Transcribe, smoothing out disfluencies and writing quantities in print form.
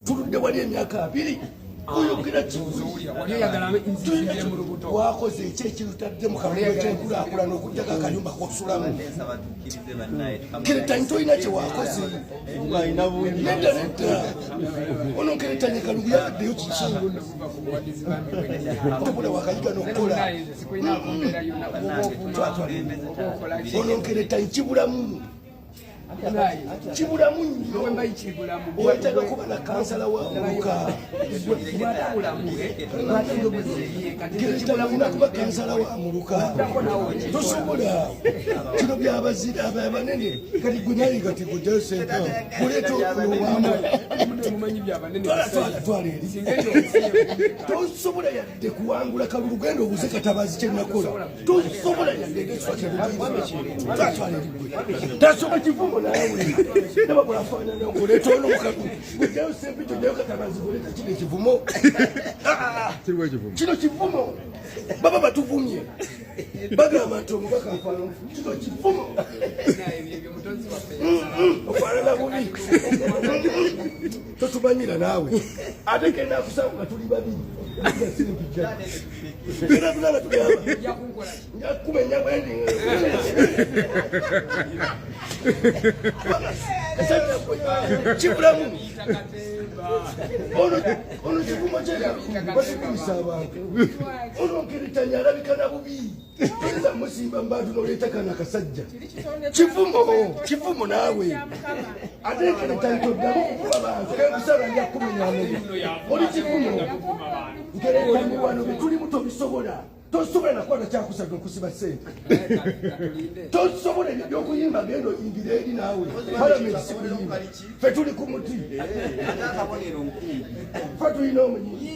tuludde wali emyaka 2 oyogera wakoze eki ekirutadde mu kalulu kyenkulaakulana okuddako akanyumba kosulamu keretanyi tolina kye wakoze nedda nedda ono keretanyi kalulu yabaddeyo kikitobula wakayiga n'okukola ono keretanyi kibulamu kibulamu nnyo oyetaaga kuba na kansala wa muluka olina kuba kansala wa muluka tosobola kino byabazira abanene kati gwe naye kati gujasempa kuleeta okulowamu twala eri tosobola yadde kuwangula kalulu genda obuze katabazi kyenakola tosobola yadde ngekifo kyatwala eri gwe tasoba kivumo nawe nababula afaanana ngoleeta ono mukalu gwejayo sempito jayo katabazi goleeta kino ekivumo kino kivumo baba batuvumye bagamba nti omubaka afaanana kino kivumo ofaanana bubi totumanyira naawe ate kenda akusanga nga tuli babiri era tulaba tulyaba njakumenya bwendi kibulamu ono kivumo kyebatukumisa abantu ono nkeretanya alabikana bubi eza musimba mbantu noleetakana akasajja kivumo naawe ate nkeretanya toddamu kukuba abantu kenkusaba njakumenya amubi oli kivumo nkeretanya wano betulimu tobisobola tosobola nakwata kyakusatu okusiba ssente tosobola ebyokuyimba genda oyingira eri naawe palamenti sikuyimba fe tuli ku muti fe tulina omunyinyi